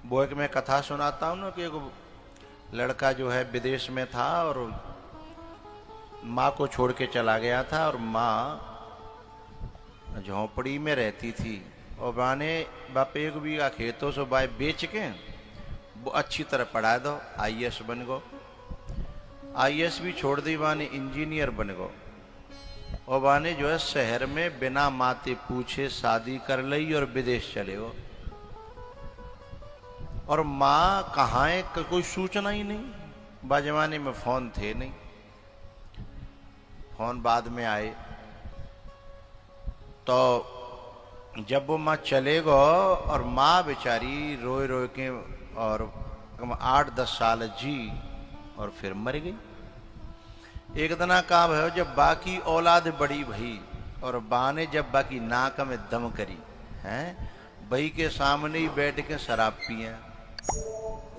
वो एक मैं कथा सुनाता हूँ ना कि एक लड़का जो है विदेश में था और माँ को छोड़ के चला गया था और माँ झोंपड़ी में रहती थी और बाने बाप एक बीघा खेतों से बाय बेच के वो अच्छी तरह पढ़ा दो, आईएएस बन गो। आईएएस भी छोड़ दी, बाने इंजीनियर बन गो और बाने जो है शहर में बिना माते पूछे शादी कर ली और विदेश चले गो। और माँ कहाँ है कोई सूचना ही नहीं, बाजमाने में फोन थे नहीं, फोन बाद में आए। तो जब वो माँ चले गो और माँ बेचारी रोए रोए के और 8-10 साल जी और फिर मर गई। एक दिन का भयो जब बाकी औलाद बड़ी भई और बा ने जब बाकी नाक में दम करी हैं, बई के सामने ही बैठ के शराब पिए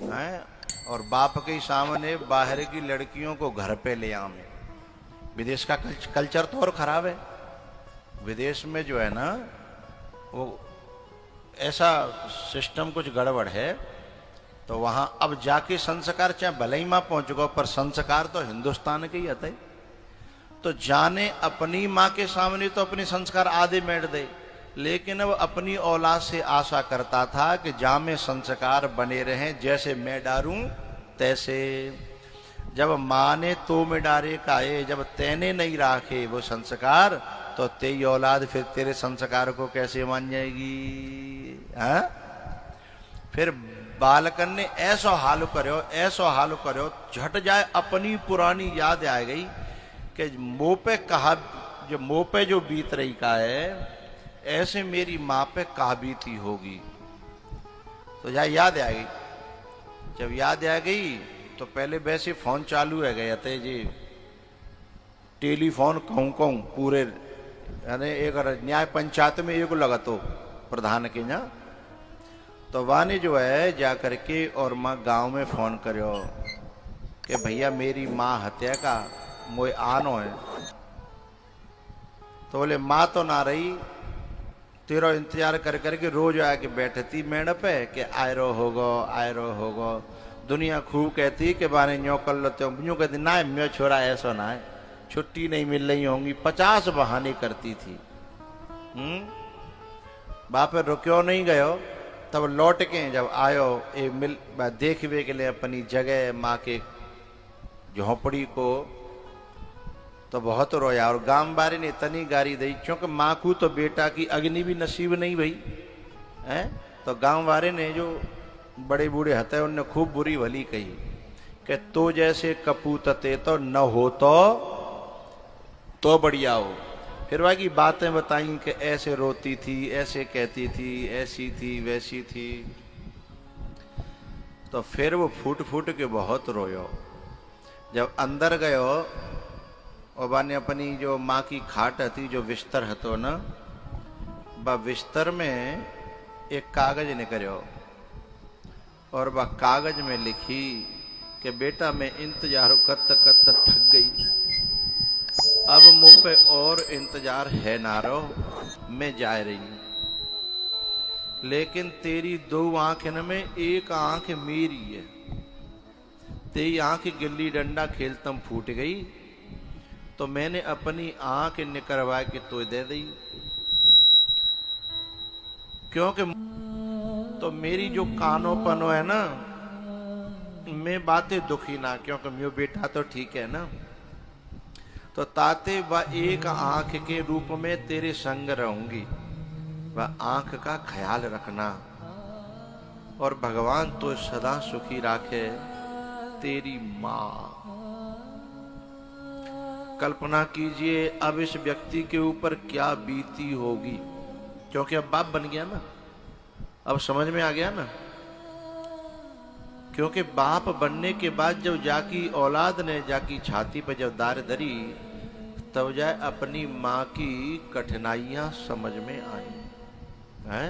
हैं और बाप के सामने बाहर की लड़कियों को घर पे ले आवे। विदेश का कल्चर तो और खराब है। विदेश में जो है ना वो ऐसा सिस्टम कुछ गड़बड़ है। तो वहां अब जाके संस्कार चाहे भले ही मां पहुंच गो पर संस्कार तो हिंदुस्तान के ही आते। तो जाने अपनी मां के सामने तो अपने संस्कार आधे मेट दे, लेकिन अब अपनी औलाद से आशा करता था कि जा में संस्कार बने रहें, जैसे मैं डारूं तैसे। जब माँ ने तो में डारे काए, जब तैने नहीं राखे वो संस्कार, तो तेरी औलाद फिर तेरे संस्कार को कैसे मान जाएगी? हाँ? फिर बालकन ने ऐसा हाल करो झट जाए अपनी पुरानी याद आ गई कि मुंह पे कहा जो मुंह पे जो बीत रही का है ऐसे मेरी माँ पे कहा बीती होगी। तो याद आ गई। जब याद आ गई तो पहले वैसे फोन चालू है गए थे जी, टेलीफोन कहूँ पूरे यानी एक न्याय पंचायत में एक लगा तो प्रधान के ना। तो वाने जो है जा करके और माँ गांव में फोन करो कि भैया मेरी माँ हत्या का मोए आनो है। तो बोले माँ तो ना रही, तेरा इंतजार कर करके रोज आके बैठती मेड़ पे कि आयरो होगो। दुनिया खूब कहती कि बाने न्यो कर लेते हो, यूँ कहती ना मैं छोरा ऐसा ना है, छुट्टी नहीं मिल रही होंगी, 50 बहाने करती थी। बाप रुक्यो नहीं गयो। तब लौट के जब आयो ए मिल देखवे के लिए अपनी जगह माँ के झोंपड़ी को, तो बहुत रोया और गांव बारे ने इतनी गारी दी क्योंकि माँ को तो बेटा की अग्नि भी नसीब नहीं भई है। तो गांव वाले ने जो बड़े बूढ़े हते उनने खूब बुरी भली कही कि तो जैसे कपूतते तो न हो तो बढ़िया हो। फिर वह की बातें बताई कि ऐसे रोती थी, ऐसे कहती थी, ऐसी थी वैसी थी। तो फिर वो फूट फूट के बहुत रोयो। जब अंदर गयो और बाने अपनी जो माँ की खाट थी जो बिस्तर हतो न, बा बिस्तर में एक कागज निकलो और वह कागज में लिखी कि बेटा मैं इंतजार कत थक गई, अब मुझ पे और इंतजार है ना रो, मैं जा रही हूं। लेकिन तेरी 2 आंखें में एक आंख मेरी है, तेरी आंख गिल्ली डंडा खेलतम फूट गई, तो मैंने अपनी आंख निकलवा के तो दे दी। क्योंकि तो मेरी जो कानों पनो है ना, मैं बातें दुखी ना, क्योंकि मेरा बेटा तो ठीक है ना। तो ताते वह एक आंख के रूप में तेरे संग रहूंगी, वह आंख का ख्याल रखना और भगवान तो सदा सुखी राखे। तेरी माँ, कल्पना कीजिए अब इस व्यक्ति के ऊपर क्या बीती होगी, क्योंकि अब बाप बन गया ना, अब समझ में आ गया ना। क्योंकि बाप बनने के बाद जब जाकी औलाद ने जाकी छाती पर जब दार धरी, तब जाए अपनी माँ की कठिनाइयां समझ में आई हैं।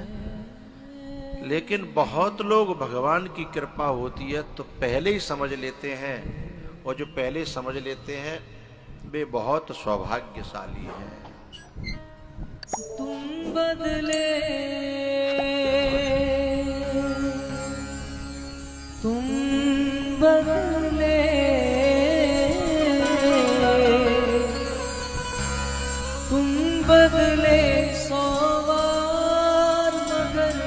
लेकिन बहुत लोग भगवान की कृपा होती है तो पहले ही समझ लेते हैं, और जो पहले समझ लेते हैं वे बहुत सौभाग्यशाली हैं। तुम बदले बदले तुम बदले 100 बार मगर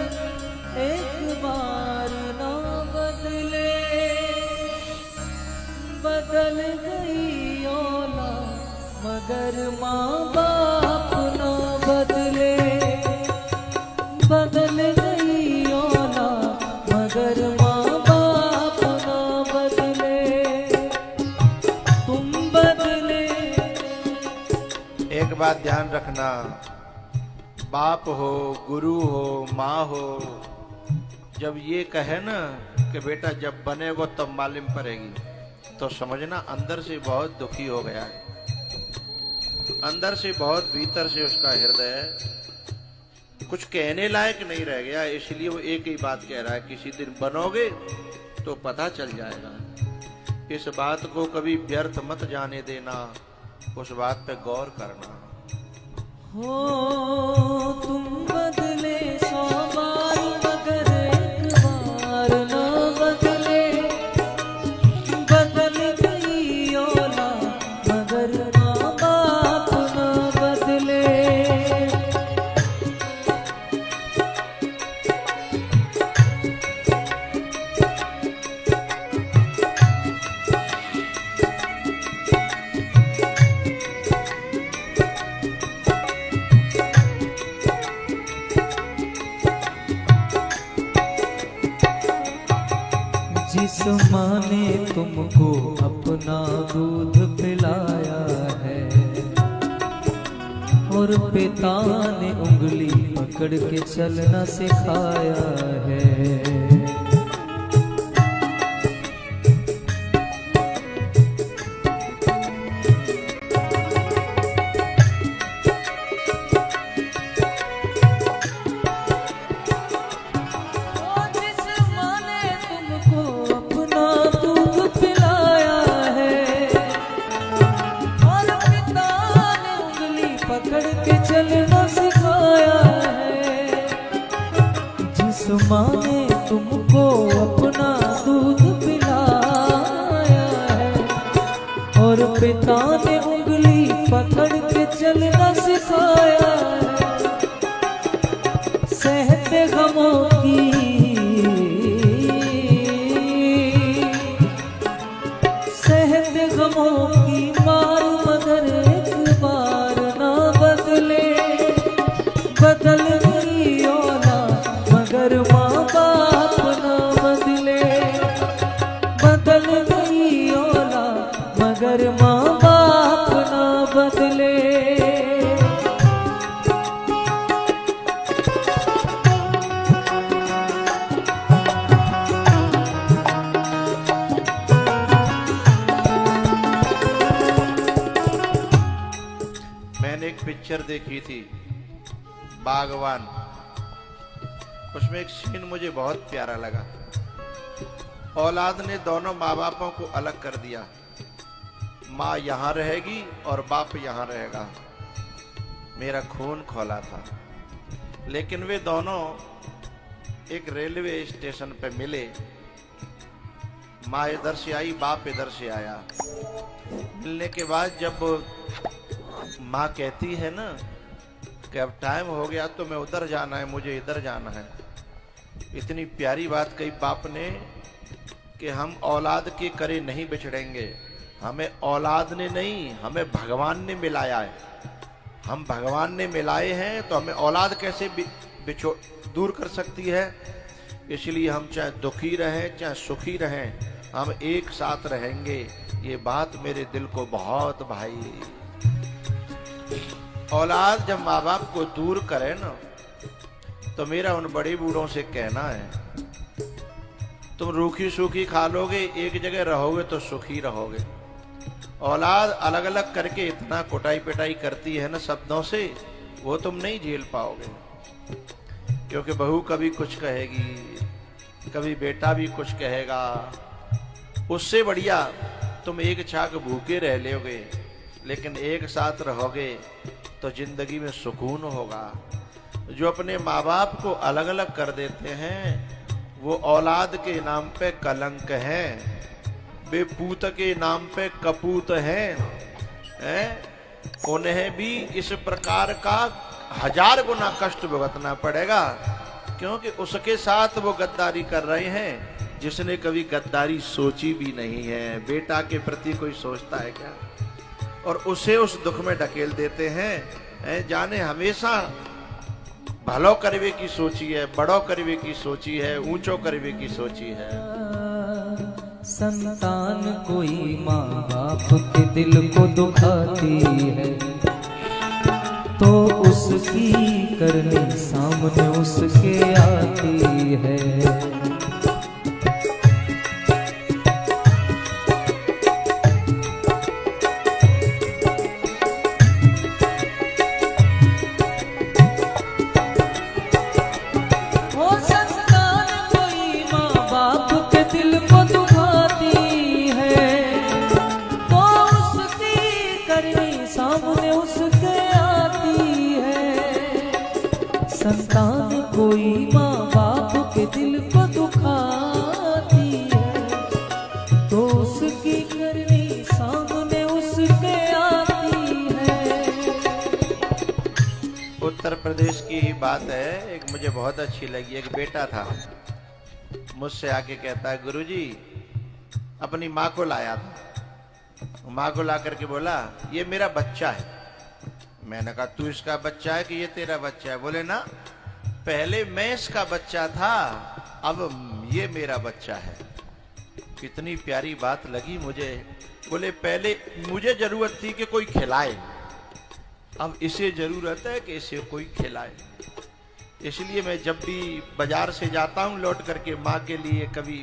एक बार ना बदले। बदल गई औलाद मगर माँ बाप ना बदले। बदल गई औलाद मगर माँ बाप ना बदले। तुम बदले। एक बात ध्यान रखना, बाप हो, गुरु हो, माँ हो, जब ये कहे ना कि बेटा जब बनेगो तब मालूम पड़ेगी, तो समझना अंदर से बहुत दुखी हो गया है। अंदर से बहुत भीतर से उसका हृदय कुछ कहने लायक नहीं रह गया, इसलिए वो एक ही बात कह रहा है, किसी दिन बनोगे तो पता चल जाएगा। इस बात को कभी व्यर्थ मत जाने देना, उस बात पे गौर करना। हो तुम बदले 100 बार मगर एक बार ना बदले। बदल गई औलाद मगर माँ बाप ना बदले। जिस माँ ने तुमको अपना दूध पिलाया है और पिता ने उंगली पकड़ के चलना सिखाया है। पकड़ के चलना सिखाया है। जिस माँ ने तुमको अपना दूध पिलाया है और पिता ने उंगली पकड़ के चलना सिखाया है। सहते गमों की सहते गमों की मार मगर एक बार ना बदले। बदल गई औलाद मगर माँ बाप ना बदले। बदल गई औलाद मगर माँ बाप ना बदले। मैंने एक पिक्चर देखी थी बागवान, उसमें एक सीन मुझे बहुत प्यारा लगा। औलाद ने दोनों माँ बापों को अलग कर दिया, माँ यहाँ रहेगी और बाप यहाँ रहेगा। मेरा खून खौला था, लेकिन वे दोनों एक रेलवे स्टेशन पे मिले। माँ इधर से आई, बाप इधर से आया। मिलने के बाद जब माँ कहती है ना कि अब टाइम हो गया तो मैं उधर जाना है, मुझे इधर जाना है, इतनी प्यारी बात कही बाप ने कि हम औलाद के करे नहीं बिछड़ेंगे। हमें औलाद ने नहीं, हमें भगवान ने मिलाया है। हम भगवान ने मिलाए हैं तो हमें औलाद कैसे दूर कर सकती है। इसलिए हम चाहे दुखी रहें चाहे सुखी रहें, हम एक साथ रहेंगे। ये बात मेरे दिल को बहुत भाई। औलाद जब माँ बाप को दूर करे ना, तो मेरा उन बड़े बूढ़ों से कहना है, तुम रूखी सूखी खा लोगे, एक जगह रहोगे तो सुखी रहोगे। औलाद अलग अलग करके इतना कुटाई पिटाई करती है ना शब्दों से, वो तुम नहीं झेल पाओगे। क्योंकि बहू कभी कुछ कहेगी, कभी बेटा भी कुछ कहेगा। उससे बढ़िया तुम एक छाक भूखे रह लोगे, लेकिन एक साथ रहोगे तो जिंदगी में सुकून होगा। जो अपने माँ बाप को अलग अलग कर देते हैं वो औलाद के नाम पे कलंक है। वे पूत के नाम पे कपूत हैं, उन्हें भी इस प्रकार का 1000 गुना कष्ट भुगतना पड़ेगा, क्योंकि उसके साथ वो गद्दारी कर रहे हैं जिसने कभी गद्दारी सोची भी नहीं है। बेटा के प्रति कोई सोचता है क्या? और उसे उस दुख में ढकेल देते हैं। जाने हमेशा भलो करवे की सोची है, बड़ो करवे की सोची है, ऊंचो करवे की सोची है। संतान कोई माँ बाप के दिल को दुखाती है, तो उसकी करनी सामने उसके आती है। संतान कोई माँ बाप के दिल को दुखाती है, तो उसकी करनी सामने उसके आती है। उत्तर प्रदेश की ही बात है, एक मुझे बहुत अच्छी लगी। एक बेटा था, मुझसे आके कहता है, गुरुजी अपनी माँ को लाया था। माँ को ला करके बोला, ये मेरा बच्चा है। मैंने कहा, तू इसका बच्चा है कि ये तेरा बच्चा है? बोले ना, पहले मैं इसका बच्चा था, अब ये मेरा बच्चा है। कितनी प्यारी बात लगी मुझे। बोले पहले मुझे जरूरत थी कि कोई खिलाए, अब इसे जरूरत है कि इसे कोई खिलाए। इसलिए मैं जब भी बाजार से जाता हूँ लौट करके माँ के लिए कभी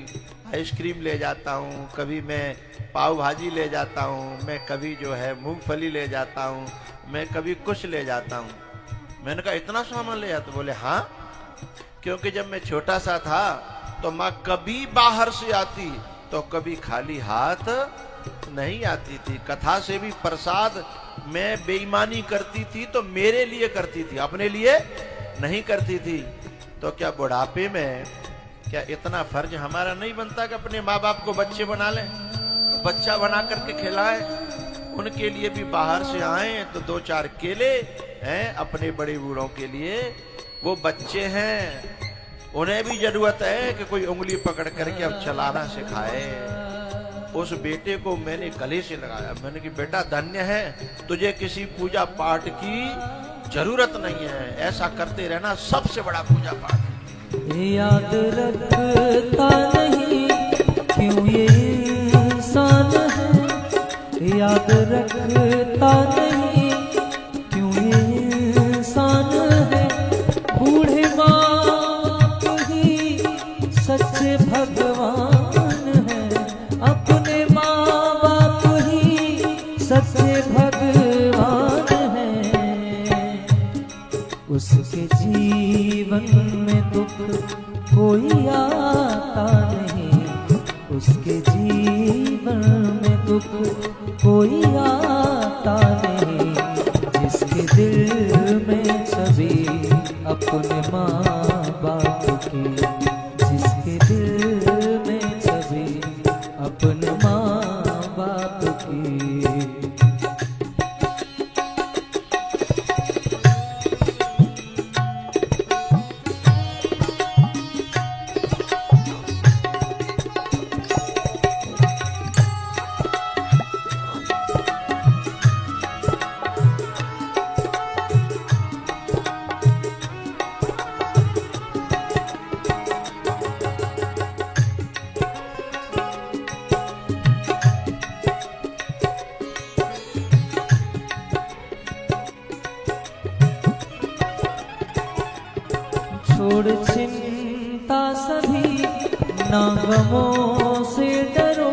आइसक्रीम ले जाता हूँ, कभी मैं पाव भाजी ले जाता हूँ, मैं कभी जो है मूंगफली ले जाता हूँ, मैं कभी कुछ ले जाता हूँ। मैंने कहा, इतना सामान ले जाते? बोले हाँ, क्योंकि जब मैं छोटा सा था तो माँ कभी बाहर से आती तो कभी खाली हाथ नहीं आती थी। कथा से भी प्रसाद मैं बेईमानी करती थी तो मेरे लिए करती थी, अपने लिए नहीं करती थी। तो क्या बुढ़ापे में क्या इतना फर्ज हमारा नहीं बनता कि अपने माँ बाप को बच्चे बना लें, बच्चा बना करके खिलाए? उनके लिए भी बाहर से आए तो 2-4 केले हैं, अपने बड़े बूढ़ों के लिए। वो बच्चे हैं, उन्हें भी जरूरत है कि कोई उंगली पकड़ करके अब चलाना सिखाए। उस बेटे को मैंने गले से लगाया। मैंने कहा, बेटा धन्य है, तुझे किसी पूजा पाठ की जरूरत नहीं है, ऐसा करते रहना, सबसे बड़ा पूजा पाठ है। याद रखता नहीं क्यों ये इंसान है, याद रखता नहीं क्यों ये इंसान है। बूढ़े बाप ही सच्चे भगवान है, अपने माँ बाप ही सच्चे भगवान है। उसके जीवन में दुख कोई आता नहीं, उसके जीवन में दुख कोई आता नहीं। जिसके दिल में छवि अपने माँ बाप की, जिसके दिल में छवि अपने माँ बाप की। छोड़ चिंता सभी, ना गमों से डरो।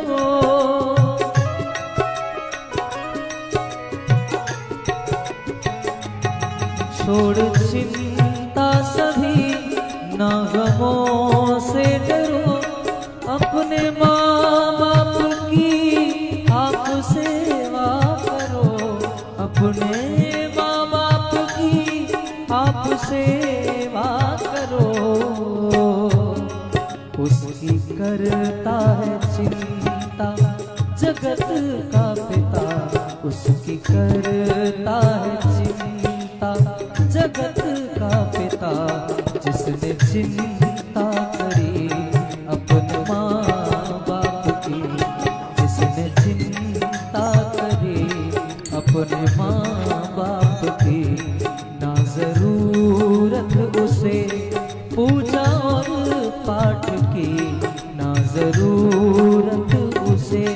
छोड़ चिंता सभी, ना गमों से डरो। अपने माँ बाप की आप सेवा करो, अपने माँ बाप की आप सेवा करो। उसकी करता है चिंता जगत का पिता उसकी करता है चिंता। जगत का पिता जिसने चिंता करी अपने माँ बाप की, जिसने चिंता करी अपने माँ बाप की, ना जरूरत उसे पूजा और पाठ की, ना जरूरत उसे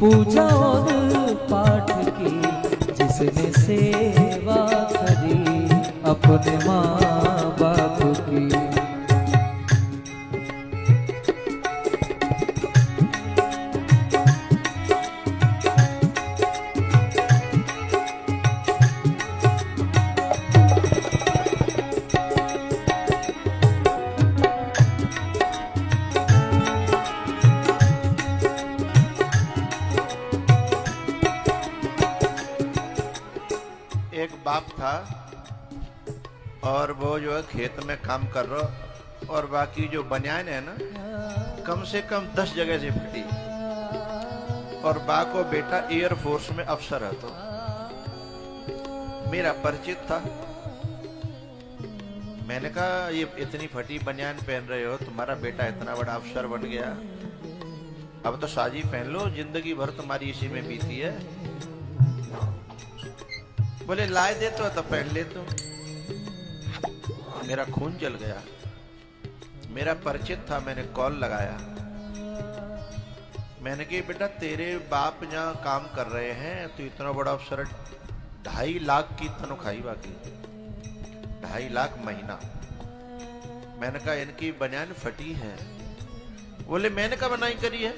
पूजा और पाठ की, जिसने सेवा करी अपने माँ बाप की। एक बाप था और वो जो है खेत में काम कर रहा, और बाकी जो बनियान है ना कम से कम 10 जगह से फटी, और बा को बेटा एयरफोर्स में अफसर है। तो मेरा परिचित था, मैंने कहा ये इतनी फटी बनियान पहन रहे हो, तुम्हारा बेटा इतना बड़ा अफसर बन गया, अब तो साजी पहन लो, जिंदगी भर तुम्हारी इसी में बीती है। बोले लाए दे तो पहन ले। तो मेरा खून जल गया, मेरा परिचित था, मैंने कॉल लगाया, मैंने कहा बेटा तेरे बाप जहाँ काम कर रहे हैं तो इतना बड़ा अफसर, 2.5 लाख की तनख्वाही बाकी, 2.5 लाख महीना। मैंने कहा इनकी बनियान फटी है। बोले मैंने कहा बनाई करी है,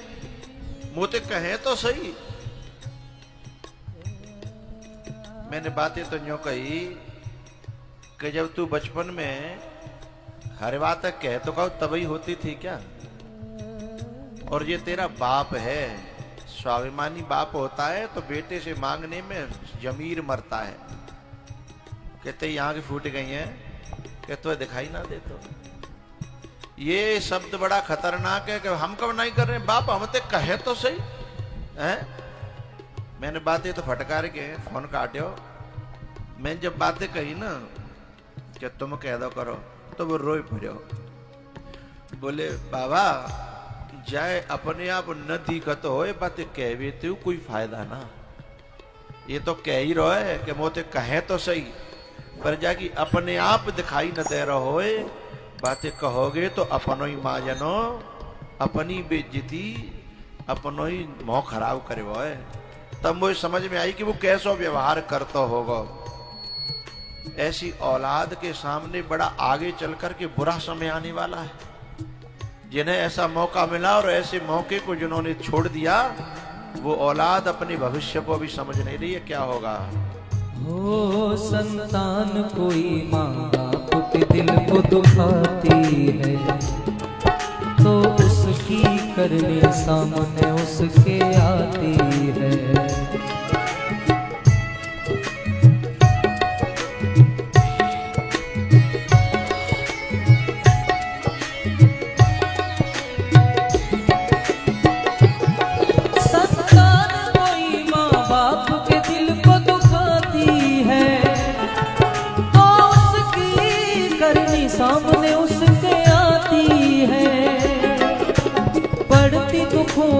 मुझे कहे तो सही। मैंने बातें तो यूं कही कि जब तू बचपन में हर बात कह तो कहो तभी होती थी क्या, और ये तेरा बाप है, स्वाभिमानी बाप होता है तो बेटे से मांगने में जमीर मरता है। कहते यहाँ की फूट गई है, कहते तो दिखाई ना दे। तो ये शब्द बड़ा खतरनाक है कि हम कब नहीं कर रहे, बाप हम ते कहे तो सही है। मैंने बातें तो फटकार के फोन काट्यो। मैं जब बातें कही ना कि तुम कह दो करो, तो वो रोई पड़ो। बोले बाबा जाए अपने आप न दिखत हो, बातें कह भी तो कोई फायदा ना, ये तो कह ही रहो है कि मोते कहे तो सही, पर जाके अपने आप दिखाई न दे रहो होए, बातें कहोगे तो अपनो ही माँ जनो, अपनी बेइज्जती, अपनो ही मुंह खराब करे वो है। तब मुझे समझ में आई कि वो कैसा व्यवहार करता होगा। ऐसी औलाद के सामने बड़ा आगे चल कर के बुरा समय आने वाला है। जिन्हें ऐसा मौका मिला और ऐसे मौके को जिन्होंने छोड़ दिया, वो औलाद अपने भविष्य को भी समझ नहीं रही है क्या होगा। हो संतान कोई माँ बाप के दिल को दुखाती है, तो उसकी करनी सामने उसके आती है। सामने उसके आती है, पड़ती दुखों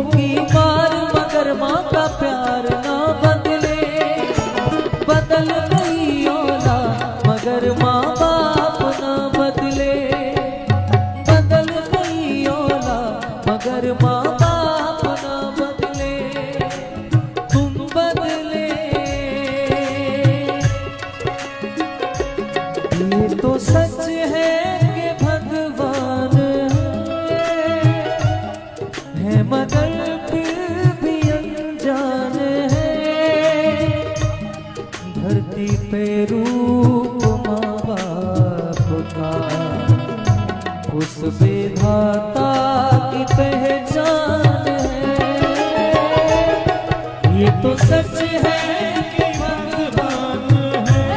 की मार, मगर माँ का प्यार ना बदले। बदल गई औलाद मगर माँ बाप ना बदले। बदल गई औलाद मगर माँ बाप ना बदले। ये तो सच है कि भगवान है मगर फिर भी अनजान है। धरती पे रूप माँ बाप का उस विधाता की पहचान है। ये तो सच है कि भगवान है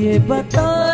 ये बता